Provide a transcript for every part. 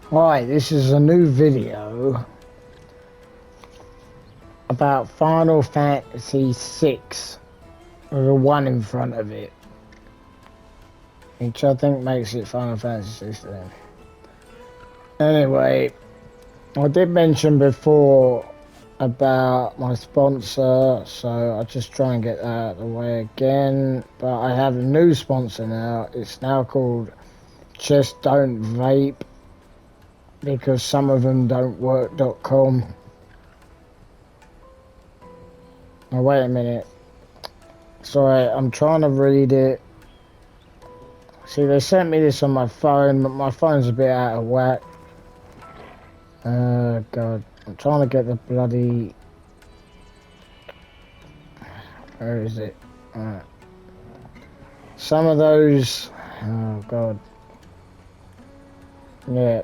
Right, this is a new video about Final Fantasy VI with a 1 in front of it, which I think makes it Final Fantasy 16. Anyway, I did mention before about my sponsor, so I'll just try and get that out of the way again. But I have a new sponsor now. It's now called Just Don't Vape, because some of them don't work.com. Oh, wait a minute. Sorry, I'm trying to read it. See, they sent me this on my phone, but my phone's a bit out of whack. God. I'm trying to get the bloody... Where is it? Some of those... Oh, God. Yeah.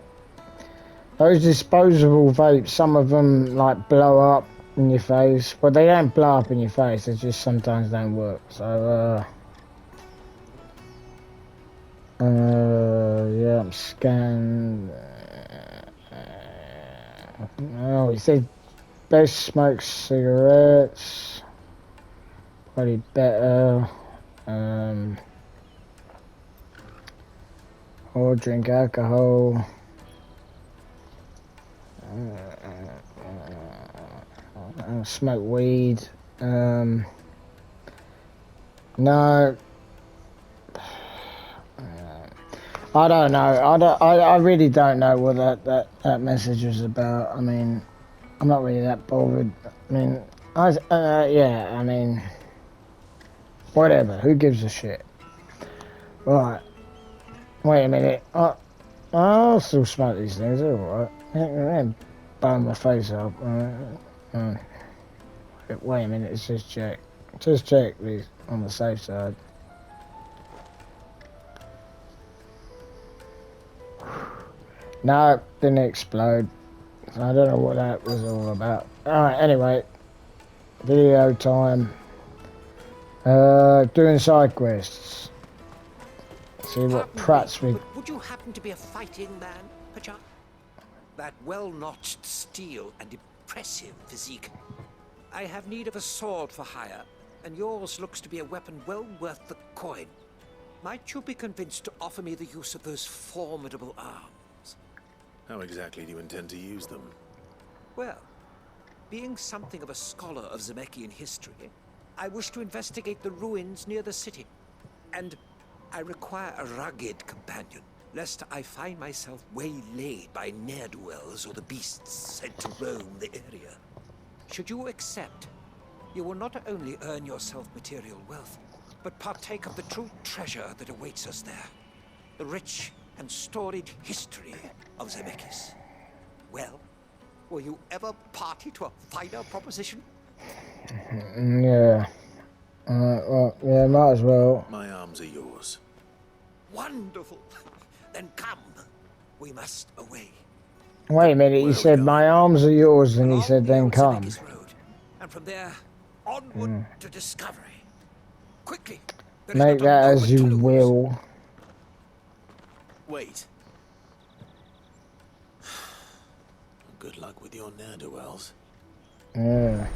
Those disposable vapes, some of them, like, blow up in your face. But they don't blow up in your face, they just sometimes don't work. So, yeah, I'm scanned. Oh, he said best smoked cigarettes. Probably better. Or drink alcohol. Smoke weed. No. I don't know. I really don't know what that message was about. I mean, I'm not really that bothered. I mean, yeah, I mean, whatever. Who gives a shit? Right. Wait a minute. I'll still smoke these things. They're alright. They ain't burn my face up. Wait a minute. It's just check. Just check these on the safe side. No, didn't explode. I don't know what that was all about. Alright, anyway. Video time. Doing side quests. See what Pratt's with. Would you happen to be a fighting man, perchance? That well-notched steel and impressive physique. I have need of a sword for hire, and yours looks to be a weapon well worth the coin. Might you be convinced to offer me the use of those formidable arms? How exactly do you intend to use them? Well, being something of a scholar of Zemeckis history, I wish to investigate the ruins near the city, and I require a rugged companion, lest I find myself waylaid by ne'er-do-wells or the beasts sent to roam the area. Should you accept, you will not only earn yourself material wealth, but partake of the true treasure that awaits us there. The rich and storied history of Zemeckis. Well, will you ever party to a finer proposition? Yeah. Well, yeah, might as well. My arms are yours. Wonderful. Then come. We must away. Wait a minute, he said my arms are yours, and he said then come. Road, and from there, onward to discovery. Quickly. Make that as you will. Wait. Good luck with your ne'er-do-wells. Yeah.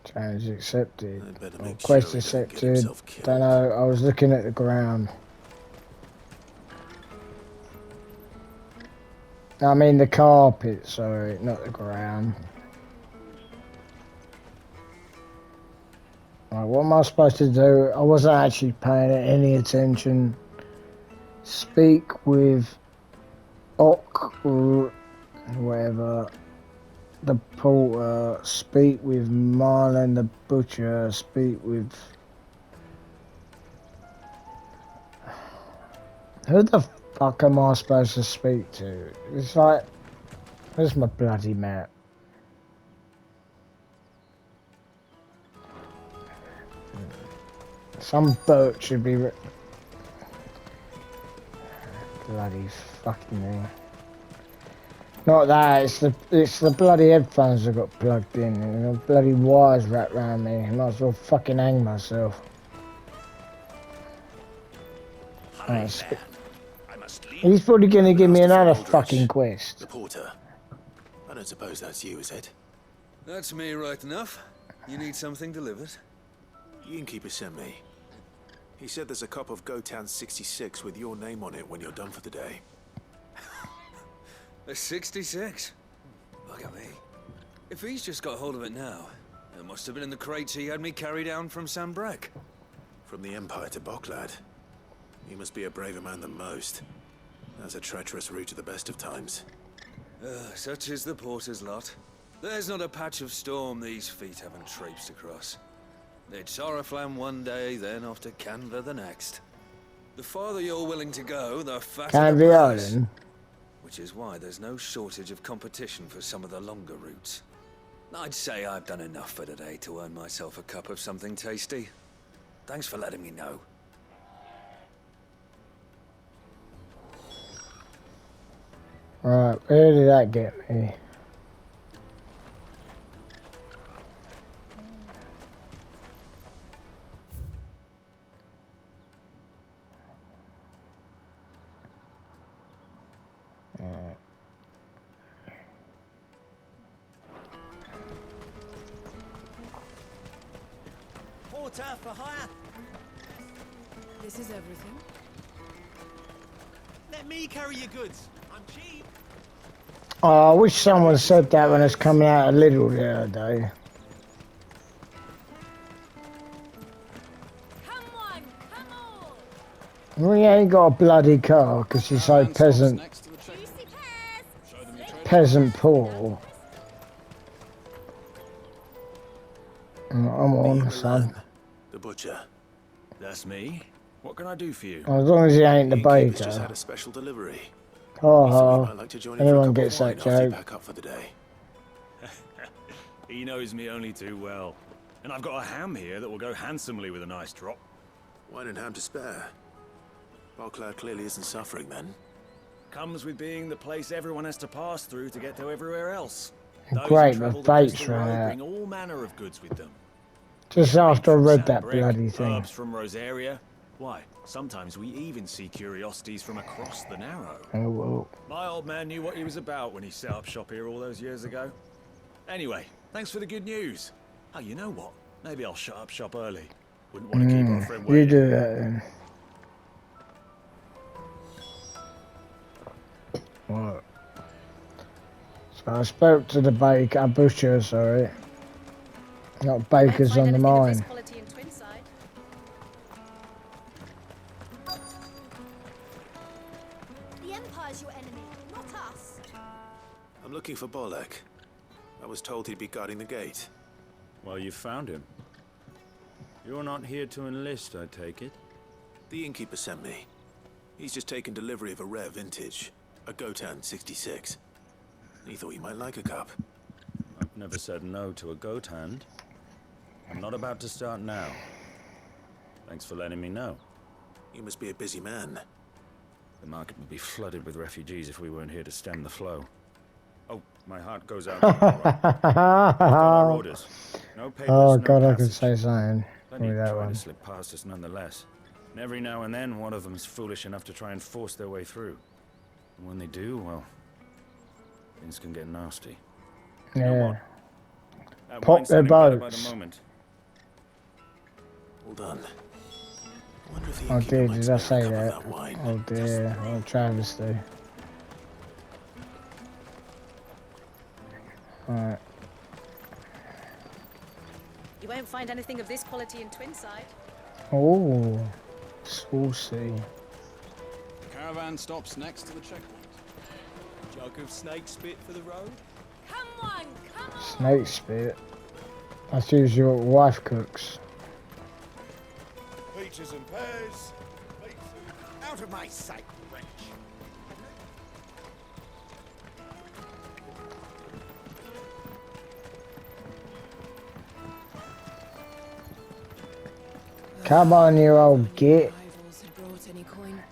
Challenge accepted. Or quest accepted. Don't know, I was looking at the ground. I mean the carpet, sorry, not the ground. Right, what am I supposed to do? I wasn't actually paying any attention. Speak with Ok, or whatever. The porter. Speak with Marlon the butcher. Speak with... Who the fuck am I supposed to speak to? It's like... Where's my bloody map? Some boat should be... Bloody fucking thing. Not that, it's the bloody headphones that got plugged in and the bloody wires wrapped around me. I might as well fucking hang myself. Alright, man. I must leave. he's probably going to give me Master another Aldrich, fucking quest. The porter. I don't suppose that's you, is it? That's me right enough. You need something delivered? The innkeeper sent me. He said there's a cup of Gotan 66 with your name on it when you're done for the day. A 66? Look at me. If he's just got hold of it now, it must have been in the crates he had me carry down from Sambrek. From the Empire to Boklad. You must be a braver man than most. That's a treacherous route to the best of times. Such is the porter's lot. There's not a patch of storm these feet haven't traipsed across. It's Oriflamme one day, then off to Canva the next. The farther you're willing to go, the fatter Can the be price. Ireland. Which is why there's no shortage of competition for some of the longer routes. I'd say I've done enough for today to earn myself a cup of something tasty. Thanks for letting me know. Right, where did that get me? Porter for hire. This is everything. Let me carry your goods. I'm cheap. Oh, I wish someone said that when it's coming out of Lidl the other day. Come on, come on! We ain't got a bloody car because you're so peasant, Juicy pears! peasant poor. I'm on, son. The butcher. That's me. What can I do for you? As long as he ain't the Innkeeper's just had baker. a special delivery. Oh, He thought you might like to join him for a anyone cup of gets that wine after you joke. pack up for the day. He knows me only too well. And I've got a ham here that will go handsomely with a nice drop. Wine and ham to spare. Boklad clearly isn't suffering then. Comes with being the place everyone has to pass through to get to everywhere else. Those who Great, travel the the dates coastal ran road out. bring all manner of goods with them. Just after I From read that Sambrek, bloody thing. Herbs from Rosaria. Why, sometimes we even see curiosities from across the Narrow. Oh, well. My old man knew what he was about when he set up shop here all those years ago. Anyway, thanks for the good news. Oh, you know what? Maybe I'll shut up shop early. Wouldn't want to keep our friend You waiting. do that then. What? So I spoke to the butcher, sorry. Not bakers on the mine. Quality in Twinside. The Empire's your enemy, not us. I'm looking for Bolek. I was told he'd be guarding the gate. Well, you found him. You're not here to enlist, I take it? The innkeeper sent me. He's just taken delivery of a rare vintage, a Gotan 66. He thought you might like a cup. I've never said no to a goat hand. I'm not about to start now. Thanks for letting me know. You must be a busy man. The market would be flooded with refugees if we weren't here to stem the flow. Oh, my heart goes out to you. Right. Got our orders. No papers, Oh no god, I could passage. say something. Plenty With that try one. to slip past us nonetheless. And every now and then, one of them's foolish enough to try and force their way through. And when they do, well, things can get nasty. Yeah. That Pop wine's their sounding better by boats. the moment. All done. I wonder if the Oh innkeeper dear, might did I spare a say cup of that? wine. Oh dear, what a travesty. Alright. You won't find anything of this quality in Twinside. Oh, saucy. The caravan stops next to the checkpoint. Jug of snake spit for the road. Come on, come on! Snake spit. That's usually what wife cooks. Peaches and pears. Out of my sight, wench. Come on, you old git. Rivals had brought any coin.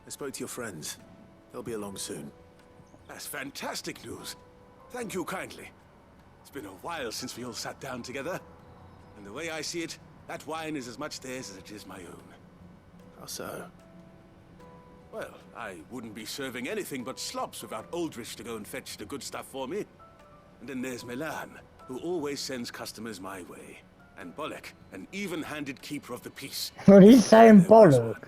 I spoke to your friends. They'll be along soon. That's fantastic news. Thank you kindly. It's been a while since we all sat down together. And the way I see it, that wine is as much theirs as it is my own. How so? Well, I wouldn't be serving anything but slops without Aldrich to go and fetch the good stuff for me. And then there's Milan, who always sends customers my way. And Bolek, an even-handed keeper of the peace. What are you saying, bollock?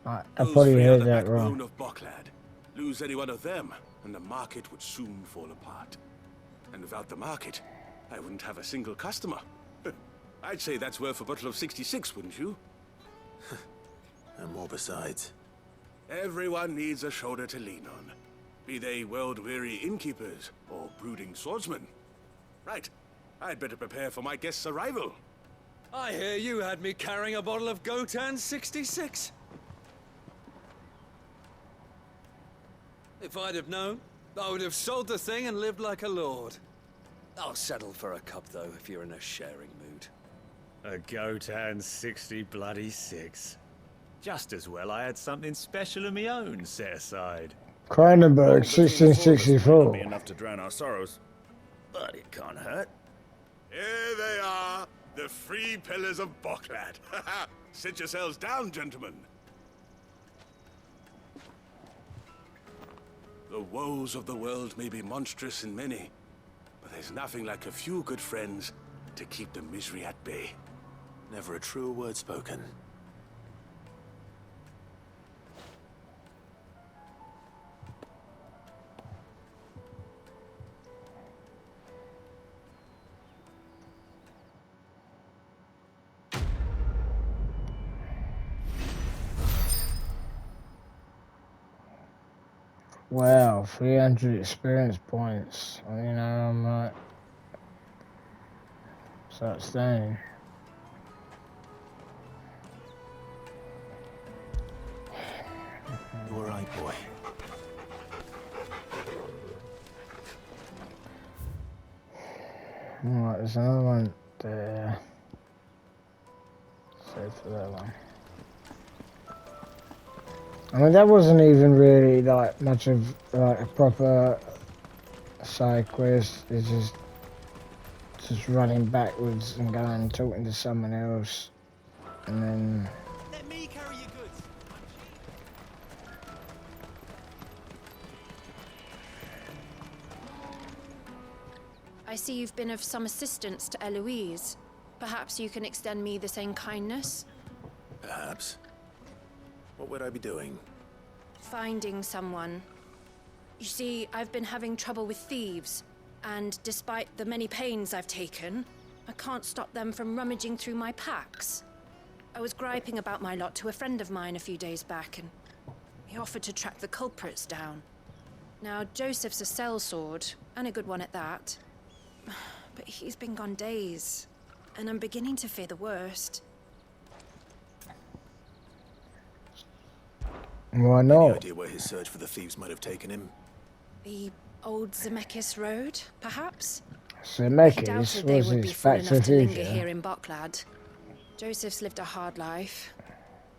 I Those probably three are heard the that backbone wrong. of Boklad. Lose any one of them, and the market would soon fall apart. And without the market, I wouldn't have a single customer. I'd say that's worth a bottle of 66, wouldn't you? And more besides. Everyone needs a shoulder to lean on. Be they world-weary innkeepers or brooding swordsmen. Right. I'd better prepare for my guest's arrival. I hear you had me carrying a bottle of Gotan 66. If I'd have known, I would have sold the thing and lived like a lord. I'll settle for a cup, though, if you're in a sharing mood. A Gotan 60 bloody 6. Just as well I had something special of my own set aside. Kronenberg, Between the four of us, it may not be 1664. enough to drown our sorrows, but it can't hurt. Here they are, the three pillars of Boklad. Sit yourselves down, gentlemen. The woes of the world may be monstrous in many, but there's nothing like a few good friends to keep the misery at bay. Never a truer word spoken. Wow, 300 experience points. You know, I'm like, so it's staying. You all right, boy? Alright, there's another one there. Save for that one. I mean, that wasn't even really like much of like a proper side quest. It's just running backwards and going and talking to someone else, and then Let me carry your goods. I see you've been of some assistance to Eloise. Perhaps you can extend me the same kindness? Perhaps. What would I be doing? Finding someone. You see, I've been having trouble with thieves, and despite the many pains I've taken, I can't stop them from rummaging through my packs. I was griping about my lot to a friend of mine a few days back, and he offered to track the culprits down. Now, Joseph's a sellsword, and a good one at that. But he's been gone days, and I'm beginning to fear the worst. why Any not? idea where his search for the thieves might have taken him? The old Zemeckis Road, perhaps? So He Mekis doubted they was would be his full Facts enough of to linger Future. here in Boklad. Joseph's lived a hard life.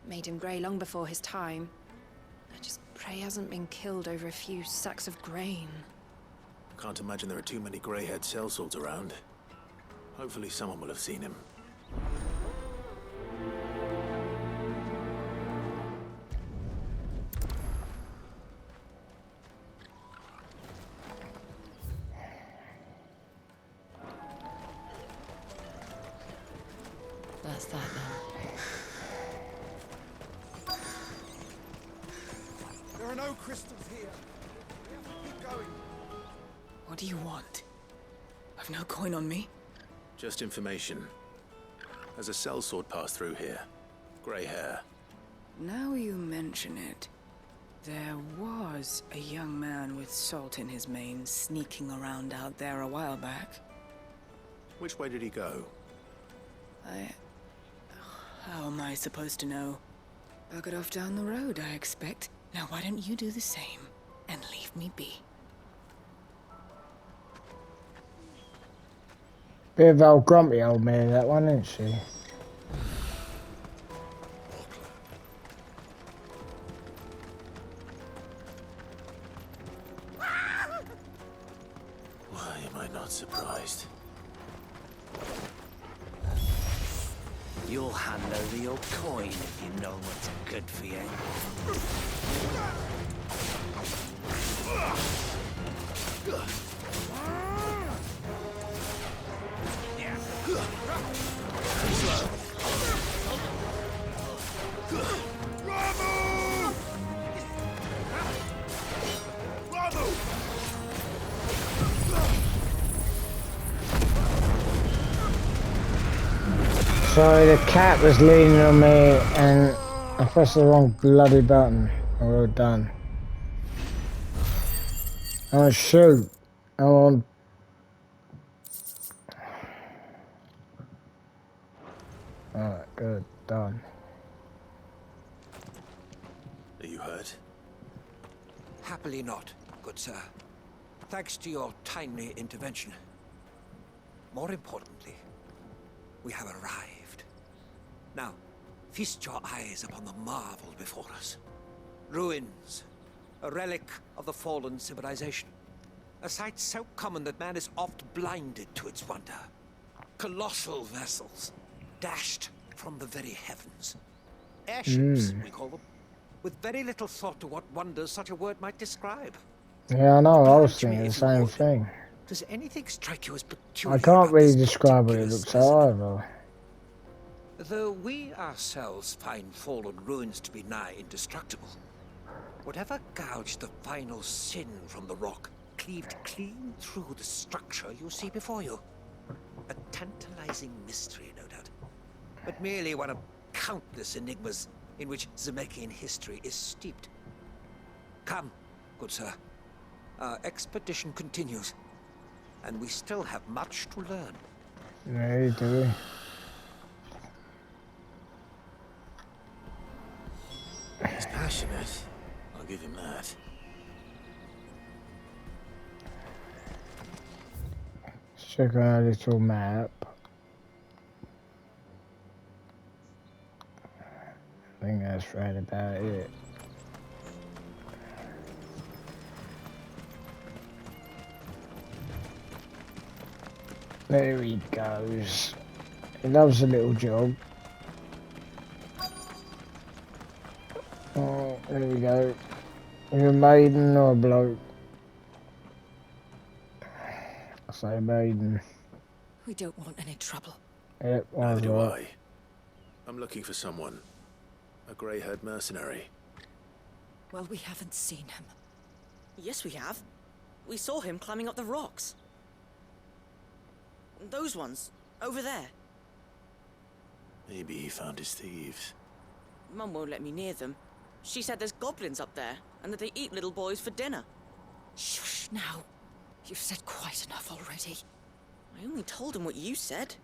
Made him grey long before his time. I just pray he hasn't been killed over a few sacks of grain. Can't imagine there are too many grey-haired sellswords around. Hopefully someone will have seen him. That's that then. There are no crystals here. We have to keep going. What do you want? I've no coin on me. Just information. There's a sellsword passed through here. Grey hair. Now you mention it, there was a young man with salt in his mane sneaking around out there a while back. Which way did he go? How am I supposed to know? Buggered off down the road, I expect. Now why don't you do the same and leave me be? Bit of old grumpy old man, that one, isn't she? Why am I not surprised? You'll hand over your coin if you know what's good for you. Sorry, the cat was leaning on me and I pressed the wrong bloody button. Well done. I want to shoot. I want... Alright, good. Done. Are you hurt? Happily not, good sir. Thanks to your timely intervention. More importantly, we have arrived. Now, feast your eyes upon the marvel before us. Ruins, a relic of the fallen civilization. A sight so common that man is oft blinded to its wonder. Colossal vessels, dashed from the very heavens. Airships, we call them, with very little thought to what wonders such a word might describe. Yeah, I know, I was thinking the same thing. Does anything strike you as peculiar? I can't about really this describe what it particular looks specimen? like either. Though we ourselves find fallen ruins to be nigh indestructible, whatever gouged the final sin from the rock cleaved clean through the structure you see before you. A tantalizing mystery, no doubt, but merely one of countless enigmas in which Zemeckis history is steeped. Come, good sir. Our expedition continues, and we still have much to learn. Yeah, you do. He's passionate. I'll give him that. Let's check out our little map. I think that's right about it. There he goes. He loves a little jog. Oh, there we go. Are you a maiden or a bloke? I say maiden. We don't want any trouble. Yep, Neither do right. I. I'm looking for someone. A grey-haired mercenary. Well, we haven't seen him. Yes, we have. We saw him climbing up the rocks. Those ones, over there. Maybe he found his thieves. Mum won't let me near them. She said there's goblins up there, and that they eat little boys for dinner. Shush now. You've said quite enough already. I only told him what you said.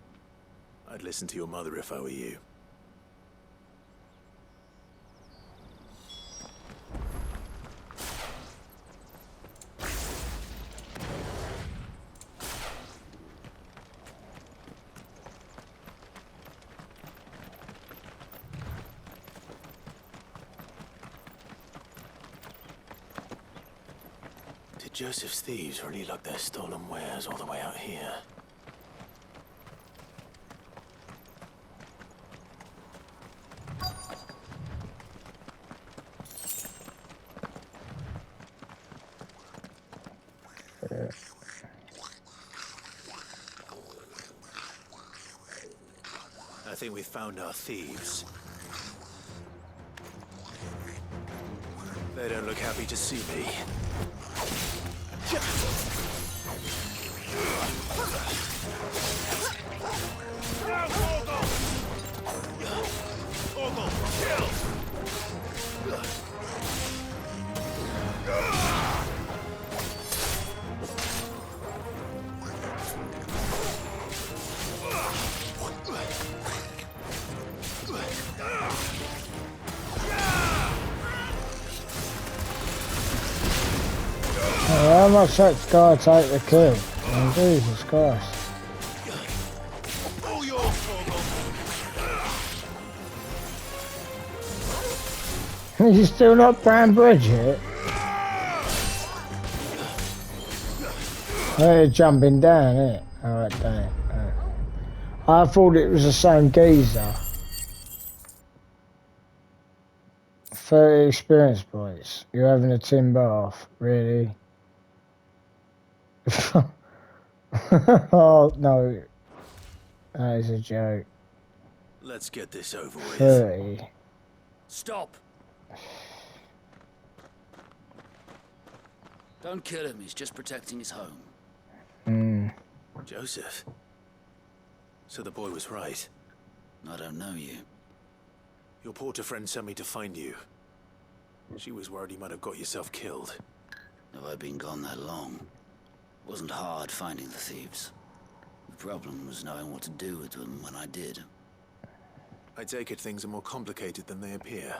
I'd listen to your mother if I were you. Did Joseph's thieves really lug their stolen wares all the way out here? I think we found our thieves. They don't look happy to see me. How much that guy take the kill? Oh, Jesus Christ. You still not Bram Bridget? They're jumping down, innit? Alright, damn it. I thought it was the same geezer. 30 experience points. You're having a tin bath, really? Oh no, that is a joke. Let's get this over with. 30. Stop! Don't kill him, he's just protecting his home. Joseph. So the boy was right. I don't know you. Your porter friend sent me to find you. She was worried you might have got yourself killed. Have I been gone that long? Wasn't hard finding the thieves. The problem was knowing what to do with them when I did. I take it things are more complicated than they appear.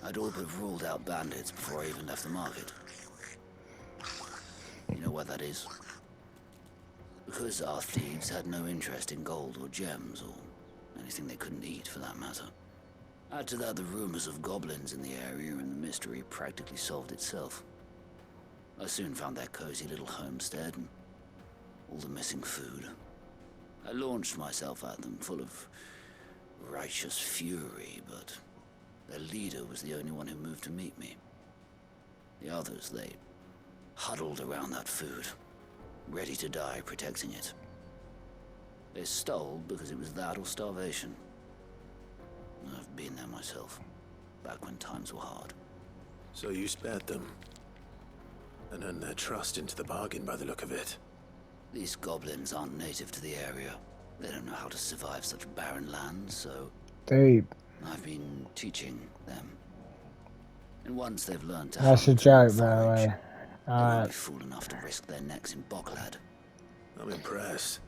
I'd all but ruled out bandits before I even left the market. You know what that is? Because our thieves had no interest in gold or gems, or anything they couldn't eat for that matter. Add to that the rumors of goblins in the area, and the mystery practically solved itself. I soon found their cozy little homestead, and all the missing food. I launched myself at them, full of righteous fury, but their leader was the only one who moved to meet me. The others, they huddled around that food, ready to die protecting it. They stole because it was that or starvation. I've been there myself, back when times were hard. So you spared them, and earned their trust into the bargain by the look of it. These goblins aren't native to the area. They don't know how to survive such barren lands, so Deep. I've been teaching them. And once they've learned to That's a joke, by the way. they won't be fool enough to risk their necks in Boklad. I'm impressed.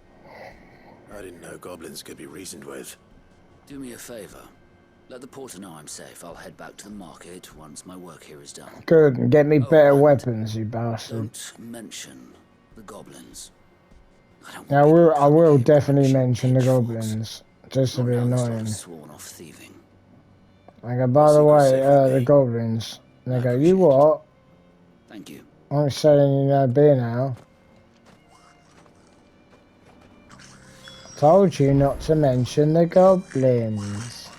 I didn't know goblins could be reasoned with. Do me a favor. Let the porter know I'm safe. I'll head back to the market once my work here is done. Good, and get me better weapons, you bastard. Don't mention the goblins. Now, I will definitely mention the goblins, just to be annoying. Sworn off thieving. I go, by the way, the goblins. And they go, you what? Thank you. I'm selling you no beer now. Told you not to mention the goblins.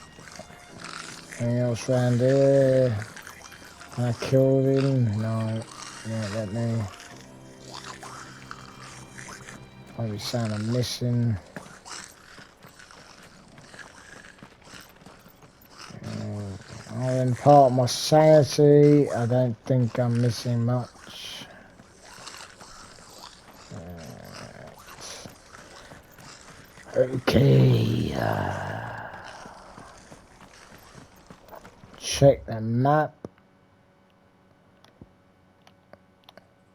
Anything else round here? I killed him. No, not let me. Probably saying I'm missing. I'll impart my sanity. I don't think I'm missing much. Okay. Check the map.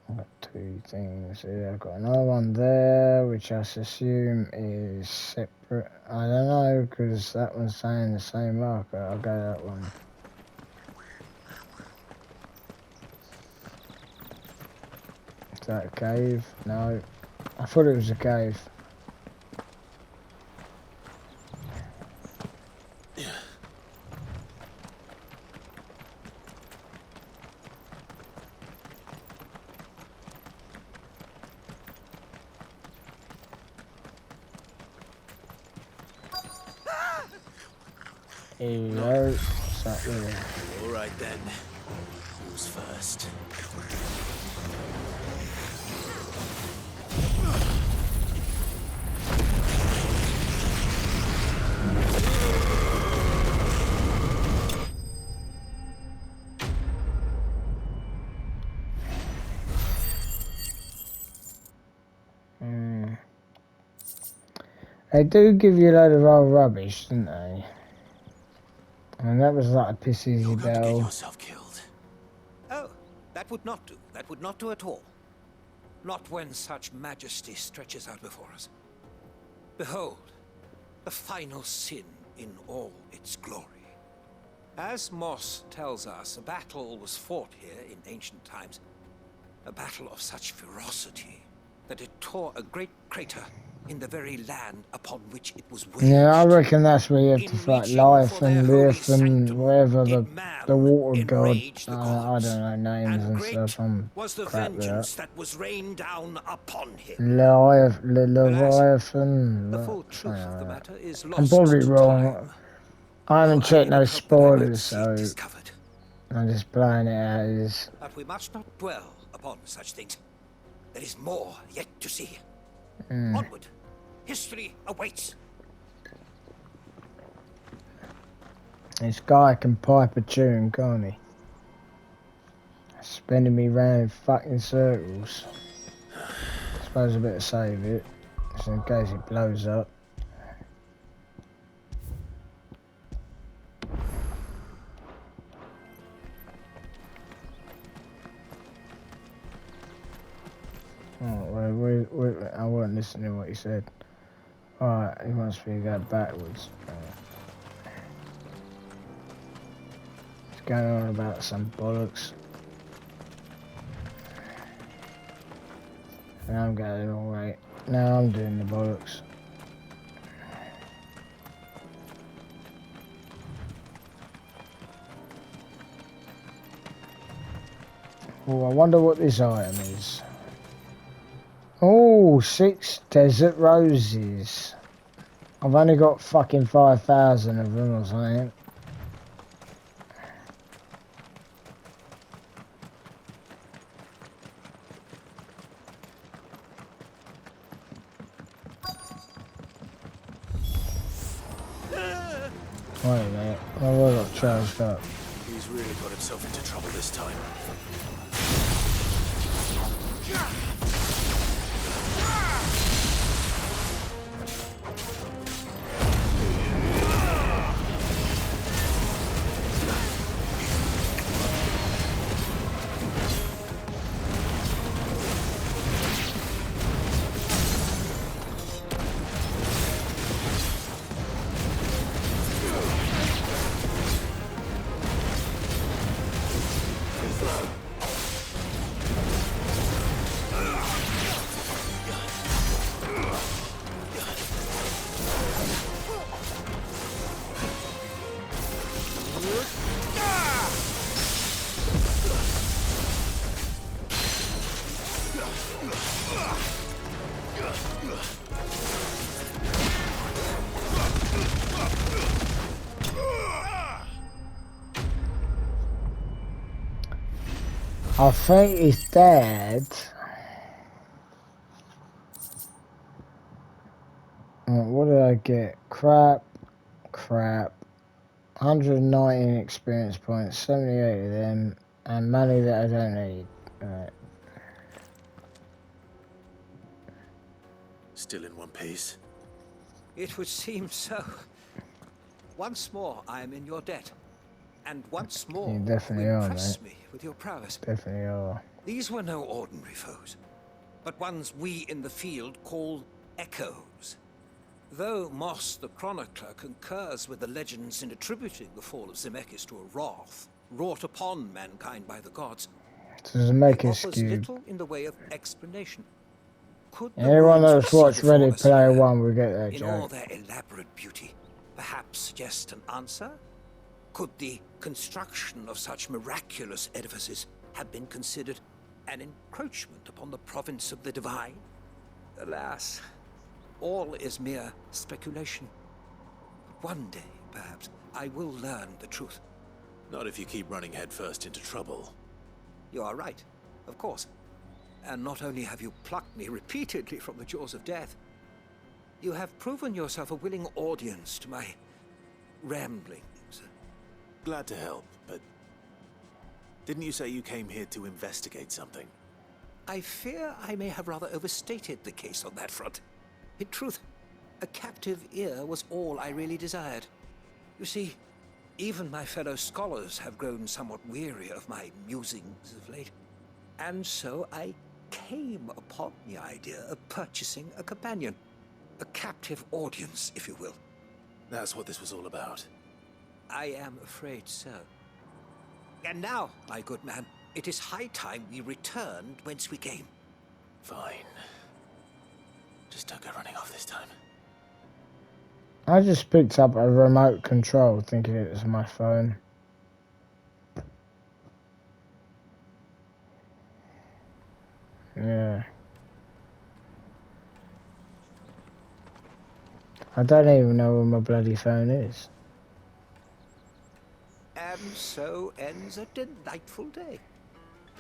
I've got two things here. I've got another one there, which I assume is separate. I don't know, because that one's saying the same marker. I'll go that one. Is that a cave? No. I thought it was a cave. Hello. What's that there? All right then. Who's first? They do give you a load of old rubbish, don't they? And that was like a pissy You're going to get bell. yourself killed. Oh, that would not do. That would not do at all. Not when such majesty stretches out before us. Behold, the final sin in all its glory. As Moss tells us, a battle was fought here in ancient times. A battle of such ferocity that it tore a great crater in the very land upon which it was waged. Yeah, I reckon that's where you have to fight reaching life for their and holy Lith and sanctum, whatever did the water god. enrage the I gods, don't know names and great stuff. I'm was the crap with that. vengeance that was rained down upon him. Leviathan. The full truth of the matter is lost I'm probably to wrong. time. I haven't checked no hope that I might spoilers, see so it discovered. I'm just blowing it out as. But we must not dwell upon such things. There is more yet to see. Onward. History awaits. This guy can pipe a tune, can't he? Spinning me round in fucking circles. I suppose I better save it, just in case it blows up. Oh, wait, I wasn't listening to what he said. Alright, he wants me to go backwards. He's going on about some bollocks. Now I'm going all right. Now I'm doing the bollocks. Oh, I wonder what this item is. Oh, 6 desert roses. I've only got fucking 5,000 of them or something. Wait a minute, I got charged up. He's really got himself into trouble this time. I think he's dead. What did I get? Crap. 119 experience points, 78 of them, and money that I don't need. Right. Still in one piece. It would seem so. Once more, I am in your debt. And once more, You definitely you are, impress mate. me with your prowess. Definitely are. These were no ordinary foes, but ones we in the field call echoes. Though Moss the Chronicler concurs with the legends in attributing the fall of Zemeckis to a wrath wrought upon mankind by the gods, So Zemeckis offers cube. little in the way of explanation. Could the Anyone ruins that's we see watched before Ready us Player here, One will get that in all joke. their elaborate beauty, perhaps suggest an answer? Could the construction of such miraculous edifices have been considered an encroachment upon the province of the divine? Alas, all is mere speculation. One day, perhaps, I will learn the truth. Not if you keep running headfirst into trouble. You are right, of course. And not only have you plucked me repeatedly from the jaws of death, you have proven yourself a willing audience to my ramblings. Glad to help, but didn't you say you came here to investigate something? I fear I may have rather overstated the case on that front. In truth, a captive ear was all I really desired. You see, even my fellow scholars have grown somewhat weary of my musings of late. And so I came upon the idea of purchasing a companion. A captive audience, if you will. That's what this was all about. I am afraid so. And now, my good man, it is high time we returned whence we came. Fine. Just don't go running off this time. I just picked up a remote control thinking it was my phone. Yeah. I don't even know where my bloody phone is. And so ends a delightful day.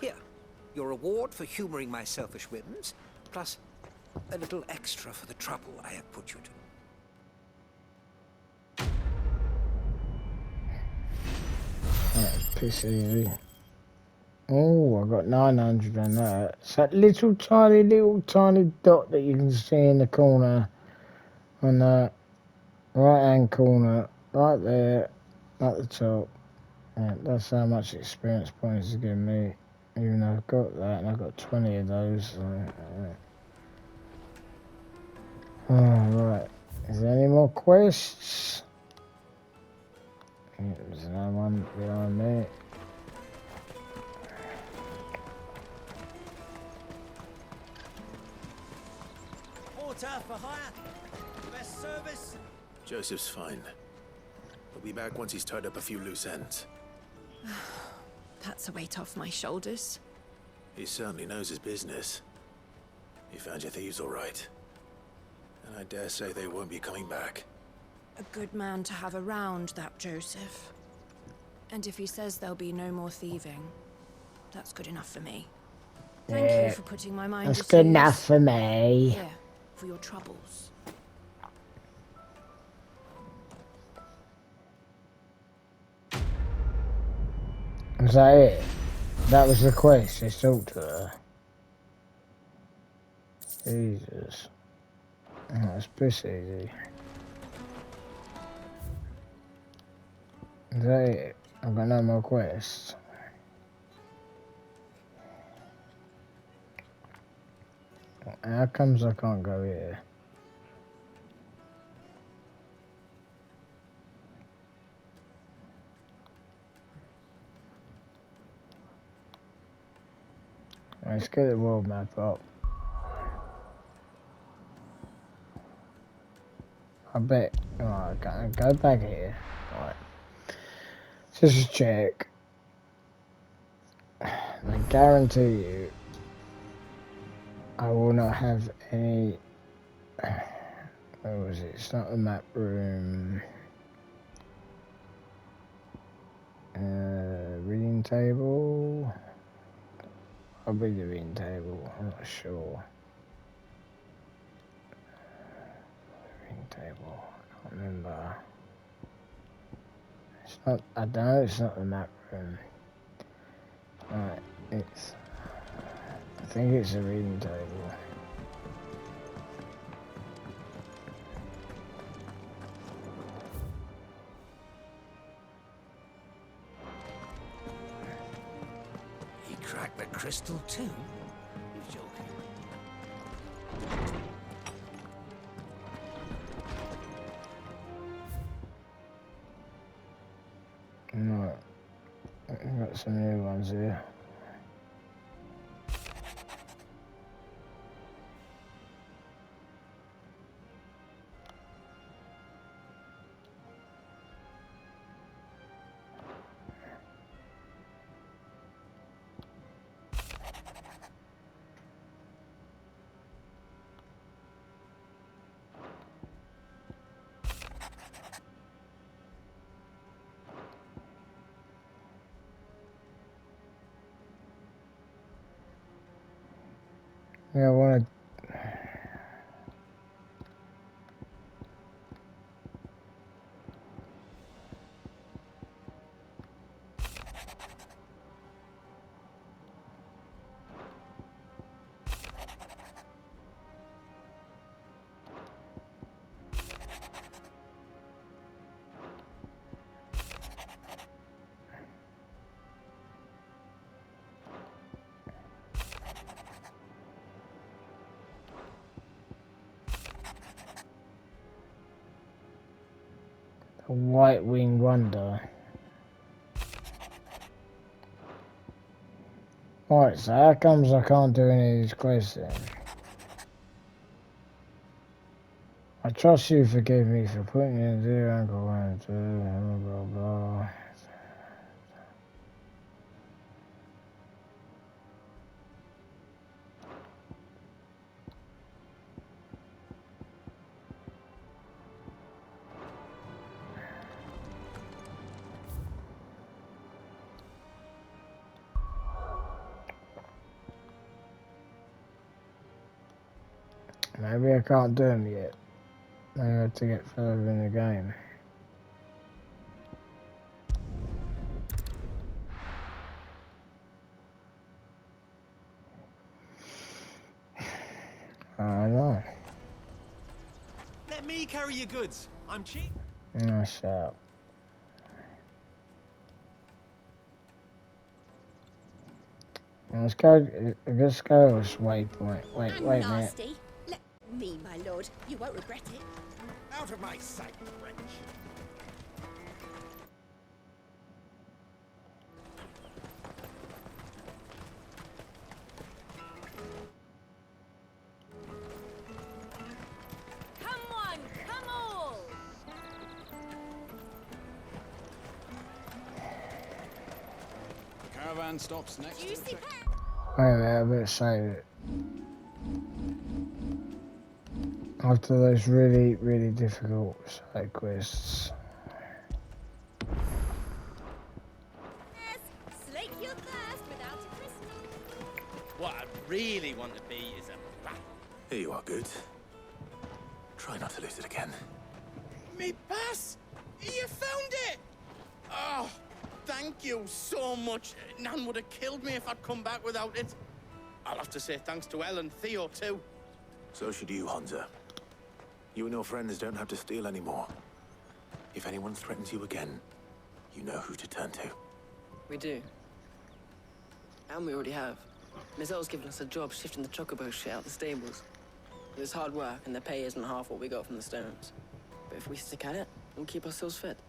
Here, your reward for humoring my selfish whims, plus a little extra for the trouble I have put you to. That's piss easy. Oh, I got 900 on that. It's that little tiny dot that you can see in the corner, on the right hand corner, right there, at the top. Yeah, that's how much experience points it's giving me. Even though I've got that, and I've got 20 of those. So, right. Is there any more quests? Yeah, there's another one behind me. Porter for hire. Best service. Joseph's fine. He'll be back once he's tied up a few loose ends. That's a weight off my shoulders. He certainly knows his business. You found your thieves all right. And I dare say they won't be coming back. A good man to have around, that Joseph. And if he says there'll be no more thieving, that's good enough for me. Thank you for putting my mind That's at good ease. enough for me. Here, for your troubles. Was that it? That was the quest, just talk to her. Jesus. Oh, that's piss easy. Is that it? I've got no more quests. How comes I can't go here? Let's get the world map up. I bet. Alright, go back here. Alright. Just check. I guarantee you, I will not have any. Where was it? It's not the map room. Reading table. I'll be the reading table. I'm not sure. Reading table. I can't remember. It's not. I don't know. It's not the map room. Right. It's. I think it's a reading table. He cracked the crystal too? You're joking. No. I've got some new ones here. Yeah, I want to. A White Wing Wonder. Alright, so how comes I can't do any of these quests then? I trust you forgive me for putting you in the uncle and blah blah blah. Maybe I can't do them yet. Maybe I have to get further in the game. I don't know. Let me carry your goods. I'm cheap. No, shut up. Let's go this waypoint. Wait a minute. Nasty. Let me, my lord. You won't regret it. Out of my sight, French. Come on, come all. Caravan stops next to the checkpoint. Wait a minute, I better save it. After those really difficult side quests. Yes, slake your thirst without a crystal. What I really want to be is a rat. Here you are, Good. Try not to lose it again. Me pass! You found it! Oh, thank you so much. Nan would have killed me if I'd come back without it. I'll have to say thanks to Elle and Theo, too. So should you, Hansa. You and your friends don't have to steal anymore. If anyone threatens you again, you know who to turn to. We do. And we already have. Mizelle's given us a job shifting the chocobo shit out the stables. It's hard work, and the pay isn't half what we got from the stones. But if we stick at it, we'll keep ourselves fit.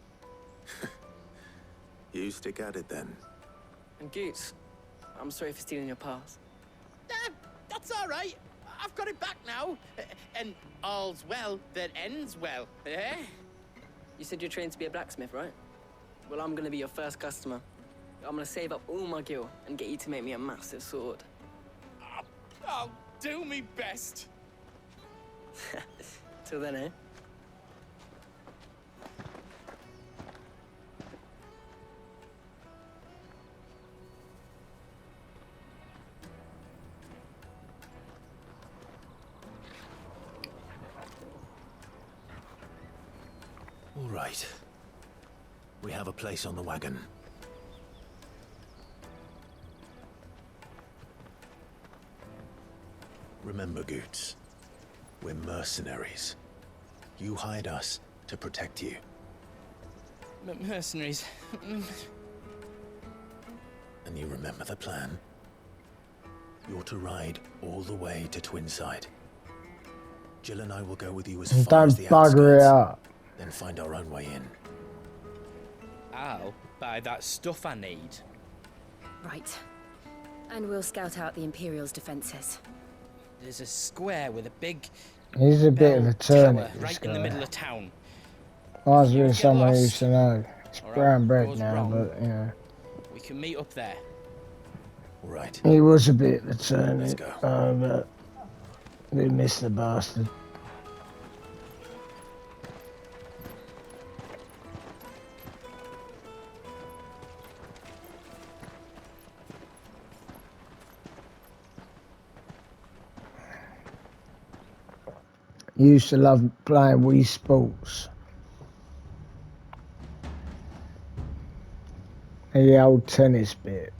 You stick at it then. And Goots, I'm sorry for stealing your pass. That's all right. I've got it back now. And all's well that ends well, eh? You said you're trained to be a blacksmith, right? Well, I'm gonna be your first customer. I'm gonna save up all my gil and get you to make me a massive sword. I'll do me best. Till then, eh? All right. We have a place on the wagon. Remember, Goots, we're mercenaries. You hired us to protect you. Mercenaries. And you remember the plan? You're to ride all the way to Twinside. Jill and I will go with you as far as the bugger it outskirts, up. then find our own way in. I'll buy that stuff I need. Right. And we'll scout out the Imperial's defenses. There's a square with a big He's a bit of a tower turnip, this right in the guy. middle of town. I was You with get someone who lost, used to know. It's or brown bread goes now, wrong. but, you know. We can meet up there. All right. He was a bit of a turnip, Let's go. but we missed the bastard. He used to love playing Wii Sports. And the old tennis bit.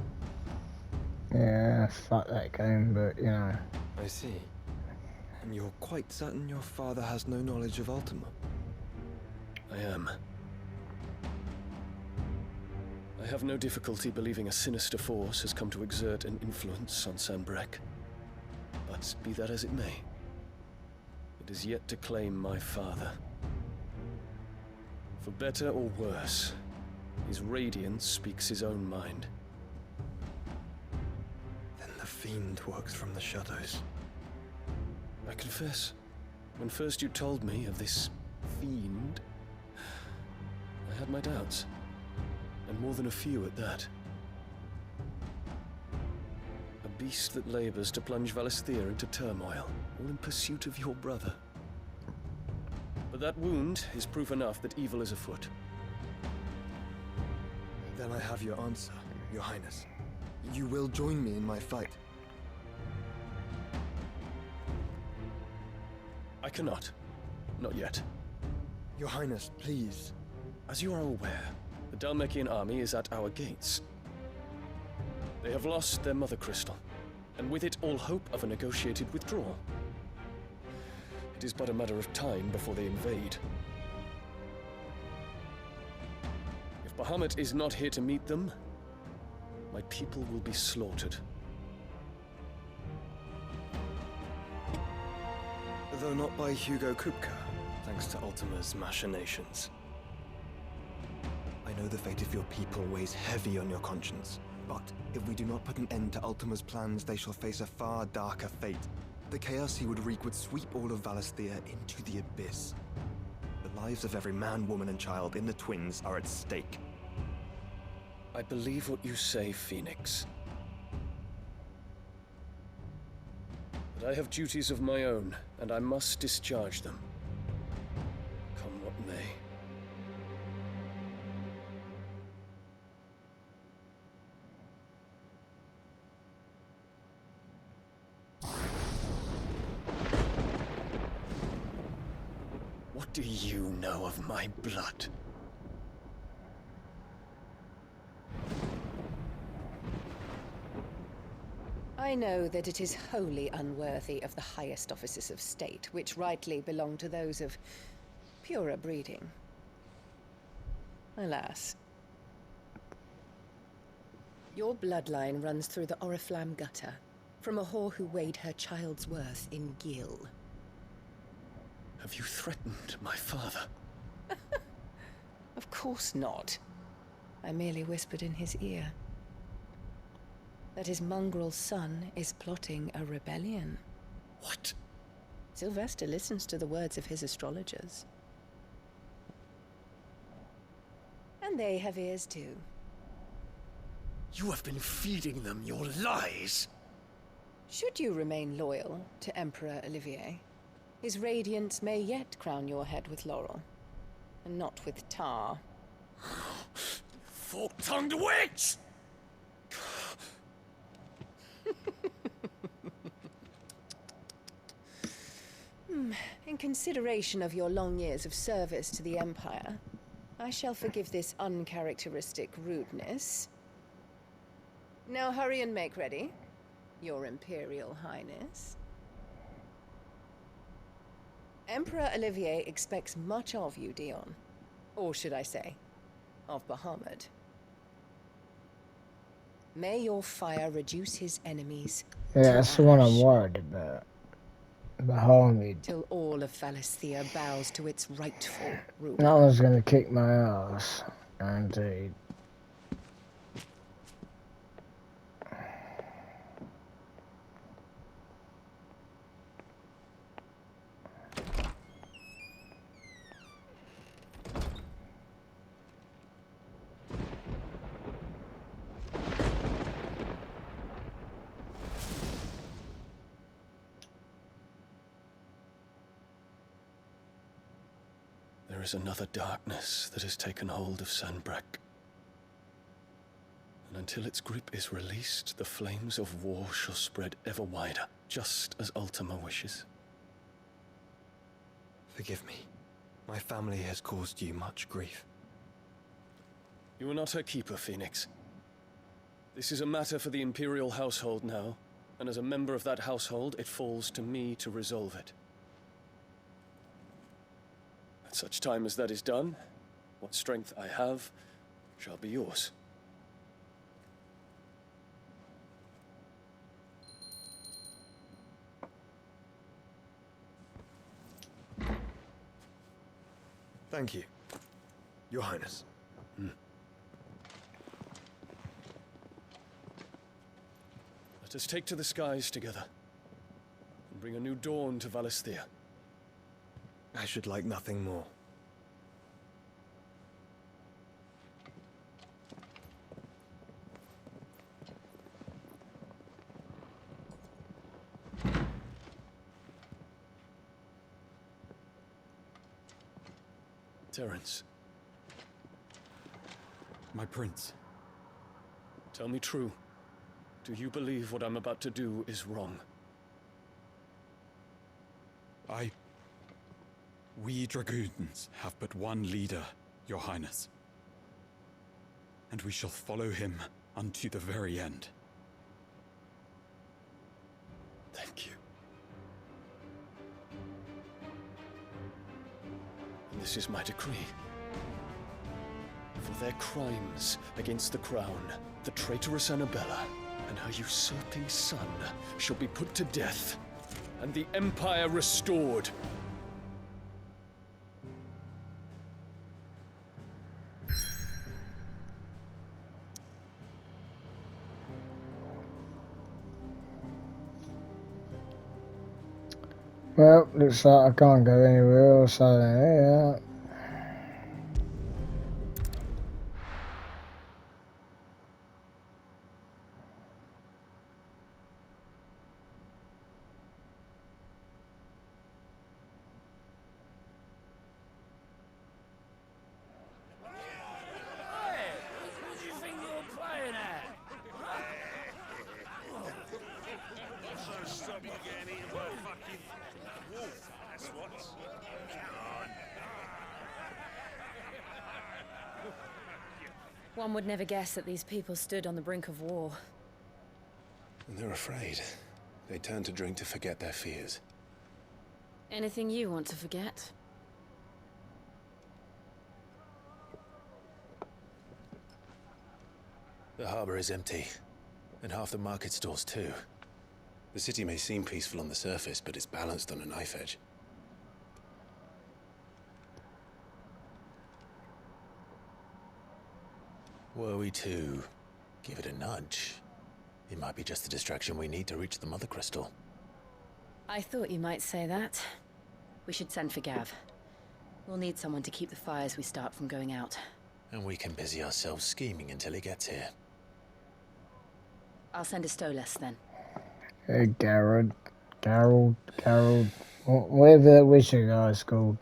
Yeah, fuck that game, but you know. I see. And you're quite certain your father has no knowledge of Ultima? I am. I have no difficulty believing a sinister force has come to exert an influence on Sanbreque. But be that as it may, it is yet to claim my father. For better or worse, his radiance speaks his own mind. Then the fiend works from the shadows. I confess, When first you told me of this fiend, I had my doubts. And more than a few at that. A beast that labors to plunge Valisthea into turmoil, all in pursuit of your brother. But that wound is proof enough that evil is afoot. Then I have your answer, Your Highness. You will join me in my fight. I cannot. Not yet. Your Highness, please. As you are aware, the Dhalmekian army is at our gates. They have lost their mother crystal, and with it all hope of a negotiated withdrawal. It is but a matter of time before they invade. If Bahamut is not here to meet them, my people will be slaughtered. Though not by Hugo Kupka, thanks to Ultima's machinations. I know the fate of your people weighs heavy on your conscience, but if we do not put an end to Ultima's plans, they shall face a far darker fate. The chaos he would wreak would sweep all of Valisthea into the abyss. The lives of every man, woman, and child in the Twins are at stake. I believe what you say, Phoenix. But I have duties of my own, and I must discharge them. Come what may. What do you know of my blood? I know that it is wholly unworthy of the highest offices of state, which rightly belong to those of purer breeding. Alas. Your bloodline runs through the Oriflamme gutter, from a whore who weighed her child's worth in Gil. Have you threatened my father? Of course not. I merely whispered in his ear that his mongrel son is plotting a rebellion. What? Sylvester listens to the words of his astrologers. And they have ears too. You have been feeding them your lies! Should you remain loyal to Emperor Olivier, his radiance may yet crown your head with laurel, and not with tar. Fork-tongued witch! In consideration of your long years of service to the Empire, I shall forgive this uncharacteristic rudeness. Now hurry and make ready, Your Imperial Highness. Emperor Olivier expects much of you, Dion. Or should I say, of Bahamut. May your fire reduce his enemies. Yeah, that's the one I'm worried about. Bahamut. Till all of Valisthea bows to its rightful ruler. That one's gonna kick my ass. Indeed. There is another darkness that has taken hold of Sanbreque. And until its grip is released, the flames of war shall spread ever wider, just as Ultima wishes. Forgive me. My family has caused you much grief. You are not her keeper, Phoenix. This is a matter for the Imperial household now, and as a member of that household, it falls to me to resolve it. At such time as that is done, what strength I have shall be yours. Thank you, Your Highness. Let us take to the skies together, and bring a new dawn to Valisthea. I should like nothing more. Terence. My prince. Tell me true. Do you believe what I'm about to do is wrong? We dragoons have but one leader, Your Highness. And we shall follow him unto the very end. Thank you. And this is my decree. For their crimes against the crown, the traitorous Annabella and her usurping son shall be put to death, and the Empire restored. Well, looks like I can't go anywhere else other than here. One would never guess that these people stood on the brink of war. And they're afraid. They turn to drink to forget their fears. Anything you want to forget? The harbor is empty, and half the market stalls too. The city may seem peaceful on the surface, but it's balanced on a knife edge. Were we to give it a nudge, it might be just the distraction we need to reach the Mother Crystal. I thought you might say that. We should send for Gav. We'll need someone to keep the fires we start from going out. And we can busy ourselves scheming until he gets here. I'll send a Stolas then. Hey, Garrod. Whatever that witcher guy's called.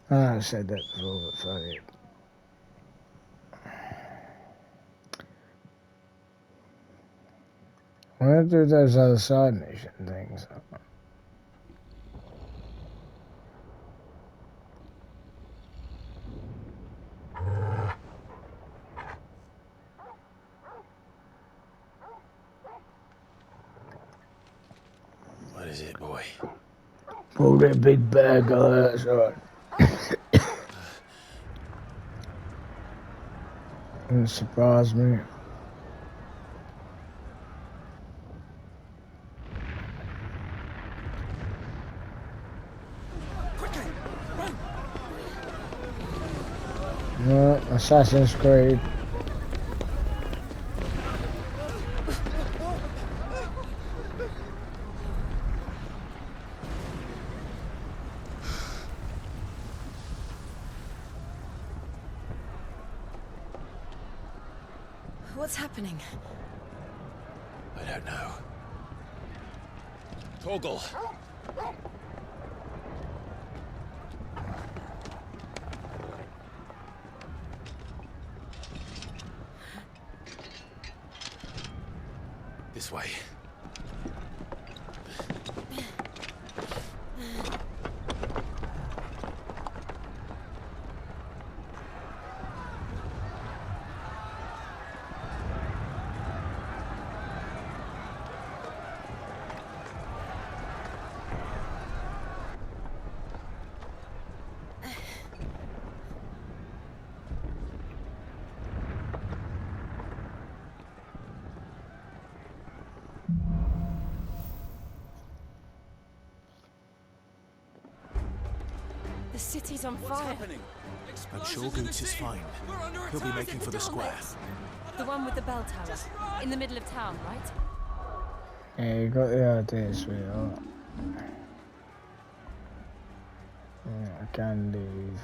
I said that before, but fuck it. I'm gonna do those other side mission things. What is it, boy? Pull that big bag of that side. It surprised me. Assassin's Creed. What's happening? I don't know. Torgal! This way. The city's on fire. I'm sure Goots is fine. He'll be making for the square. The one with the bell tower. In the middle of town, right? Yeah, you got the idea, sweetheart. I can leave.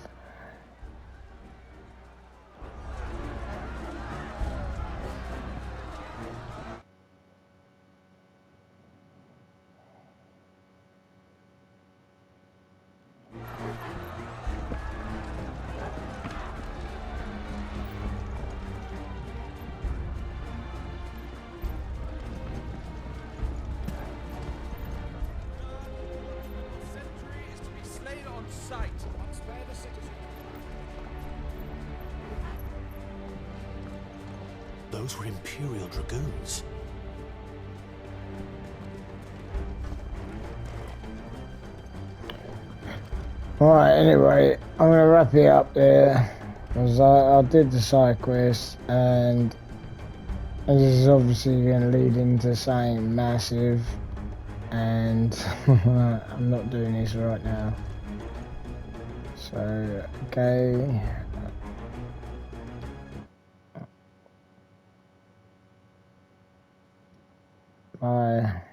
Those were Imperial Dragoons. Alright, anyway, I'm gonna wrap it up there. Because I did the side quest, and this is obviously going to lead into something massive, and I'm not doing this right now. So, okay. Bye.